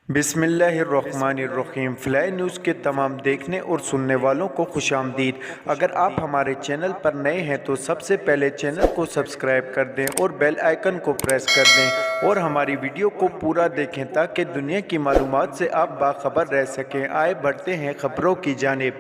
बिस्मिल्लाहिर्रहमानिर्रहीम। Fly news के तमाम देखने और सुनने वालों को खुश आमदीद। अगर आप हमारे चैनल पर नए हैं तो सबसे पहले चैनल को सब्सक्राइब कर दें और बेल आइकन को प्रेस कर दें और हमारी वीडियो को पूरा देखें ताकि दुनिया की मालूमात से आप बाखबर रह सकें। आए बढ़ते हैं खबरों की जानिब।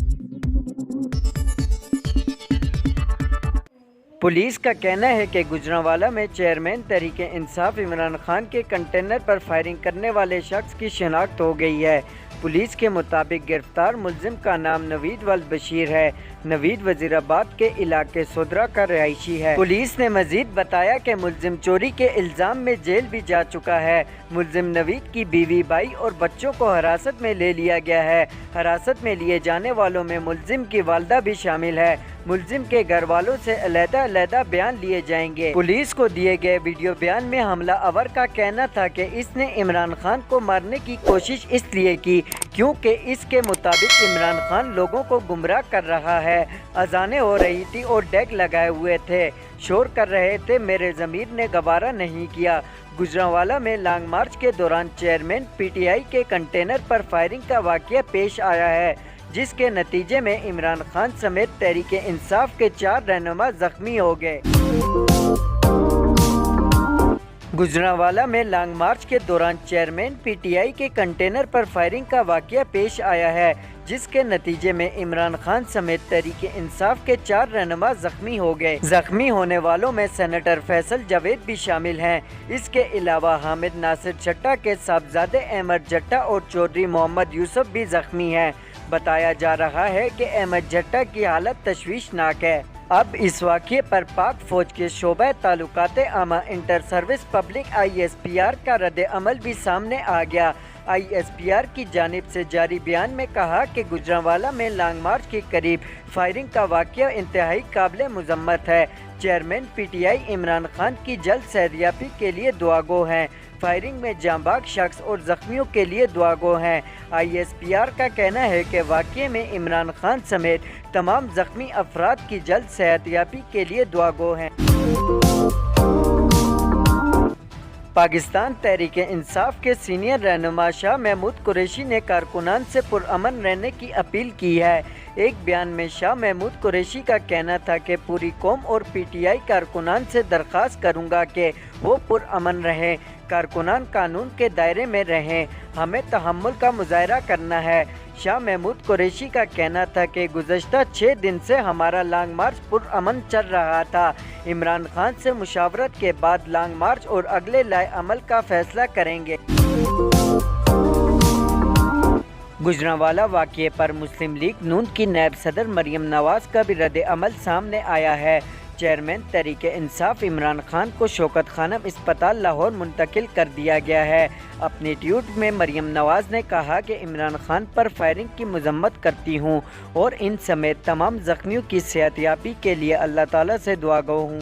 पुलिस का कहना है कि गुजरांवाला में चेयरमैन तहरीक-ए-इंसाफ इमरान खान के कंटेनर पर फायरिंग करने वाले शख्स की शिनाख्त हो गई है। पुलिस के मुताबिक गिरफ्तार मुलजिम का नाम नवीद वल्द बशीर है। नवीद वजीराबाद के इलाके सोदरा का रहायशी है। पुलिस ने मजीद बताया कि मुलजिम चोरी के इल्ज़ाम में जेल भी जा चुका है। मुलजिम नवीद की बीवी, भाई और बच्चों को हिरासत में ले लिया गया है। हिरासत में लिए जाने वालों में मुलजिम की वालदा भी शामिल है। मुलजिम के घर वालों से अलग-अलग बयान लिए जाएंगे। पुलिस को दिए गए वीडियो बयान में हमला आवर का कहना था कि इसने इमरान खान को मारने की कोशिश इसलिए की क्योंकि इसके मुताबिक इमरान खान लोगों को गुमराह कर रहा है। अजानें हो रही थी और डेग लगाए हुए थे, शोर कर रहे थे। मेरे ज़मीर ने गवारा नहीं किया। गुजरांवाला में लॉन्ग मार्च के दौरान चेयरमैन पीटीआई के कंटेनर पर फायरिंग का वाक़या पेश आया है, जिसके नतीजे में इमरान खान समेत तहरीक-ए-इंसाफ के 4 रहनुमा जख्मी हो गए। गुजरांवाला में लॉन्ग मार्च के दौरान चेयरमैन पीटीआई के कंटेनर पर फायरिंग का वाक़या पेश आया है, जिसके नतीजे में इमरान खान समेत तहरीक-ए-इंसाफ के 4 रहनुमा जख्मी हो गए। जख्मी होने वालों में सेनेटर फैसल जावेद भी शामिल हैं। इसके अलावा हामिद नासिर जट्टा के साहबजादे अहमद जट्टा और चौधरी मोहम्मद यूसुफ भी जख्मी हैं। बताया जा रहा है कि अहमद जट्टा की हालत तशवीशनाक है। अब इस वाक़ये पर पाक फौज के शोबा ताल्लुकात आमा इंटर सर्विस पब्लिक ISPR का रद्द अमल भी सामने आ गया। ISPR की जानिब से जारी बयान में कहा कि गुजरांवाला में लॉन्ग मार्च के करीब फायरिंग का वाक़या इंतहाई काबिल मज़म्मत है। चेयरमैन पीटीआई इमरान खान की जल्द सेहतयाबी के लिए दुआगो हैं। फायरिंग में जांबाज शख्स और जख्मियों के लिए दुआगो हैं। ISPR का कहना है कि वाक़ये में इमरान खान समेत तमाम जख्मी अफराद की जल्द सेहतयाबी के लिए दुआगो हैं। पाकिस्तान तहरीक-ए-इंसाफ के सीनियर रहनुमा शाह महमूद कुरैशी ने कारकुनान से पुरअमन रहने की अपील की है। एक बयान में शाह महमूद कुरैशी का कहना था कि पूरी कौम और पीटीआई कारकुनान से दरख्वास्त करूंगा कि वो पुरअमन रहें, कारकुनान कानून के दायरे में रहें, हमें तहम्मुल का मुजाहरा करना है। शाह महमूद कुरैशी का कहना था कि गुज़श्ता 6 दिन से हमारा लॉन्ग मार्च पुरअमन चल रहा था। इमरान खान से मुशावरत के बाद लॉन्ग मार्च और अगले लाए अमल का फैसला करेंगे। गुजरांवाला वाक़ये पर मुस्लिम लीग नून की नायब सदर मरियम नवाज का भी रद्द अमल सामने आया है। चेयरमैन तहरीक-ए-इंसाफ इमरान खान को शौकत खानम अस्पताल लाहौर मुंतकिल कर दिया गया है। अपने ट्वीट में मरियम नवाज ने कहा कि इमरान खान पर फायरिंग की मजम्मत करती हूँ और इन समेत तमाम जख्मियों की सेहतयाबी के लिए अल्लाह ताला से दुआगो हूँ।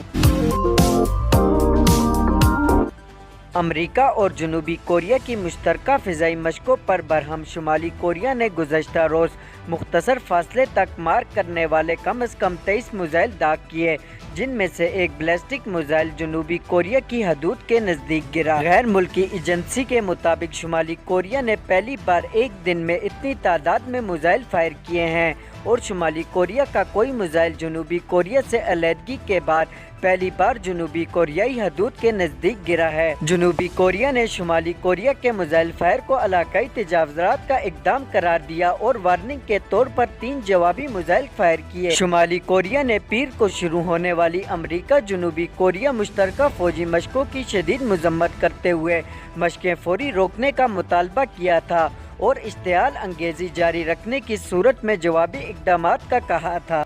अमरीका और जनूबी कोरिया की मुश्तरका फ़िज़ाई मशकों पर बरहम शुमाली कोरिया ने गुज़श्ता रोज़ मुख्तसर फासले तक मार करने वाले कम अज़ कम 23 मिसाइल दाग किए, जिनमें से एक बैलिस्टिक मिसाइल जनूबी कोरिया की हदूद के नज़दीक गिरा। गैर मुल्की एजेंसी के मुताबिक शुमाली कोरिया ने पहली बार एक दिन में इतनी तादाद में मिसाइल फायर किए हैं और शुमाली कोरिया का कोई मिसाइल जनूबी कोरिया से अलहदगी के बाद पहली बार जनूबी कोरियाई हदूद के नज़दीक गिरा है। जनूबी कोरिया ने शुमाली कोरिया के मिसाइल फायर को इलाकाई तजावुज़ात का इक़दाम करार दिया और वार्निंग के तौर पर 3 जवाबी मिसाइल फायर किए। शुमाली कोरिया ने पीर को शुरू होने वाली अमरीका जनूबी कोरिया मुश्तरका फौजी मशकों की शदीद मजम्मत करते हुए मशकें फौरी रोकने का मुतालबा किया था और इश्तिआल अंगेज़ी जारी रखने की सूरत में जवाबी इक़दामात का कहा था।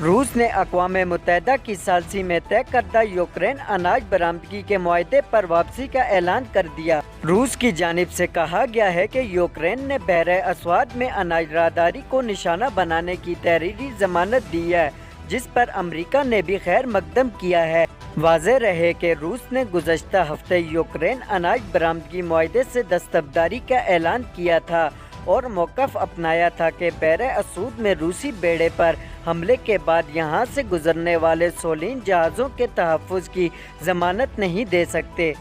रूस ने अक़वाम मुत्तहिदा की सालसी में तय करदा यूक्रेन अनाज बरामदगी के मुआहदे पर वापसी का ऐलान कर दिया। रूस की जानिब से कहा गया है कि यूक्रेन ने बहरे अस्वाद में अनाज राहदारी को निशाना बनाने की तहरीरी जमानत दी है, जिस पर अमरीका ने भी खैर मकदम किया है। वाज़ेह रहे कि रूस ने गुज़श्ता हफ्ते यूक्रेन अनाज बरामदगी मुआहदे से दस्तबरदारी का ऐलान किया था और मौक़िफ़ अपनाया था कि बहरे असूद में रूसी बेड़े पर हमले के बाद यहाँ से गुजरने वाले सोलीन जहाज़ों के तहफ़्फ़ुज़ की ज़मानत नहीं दे सकते।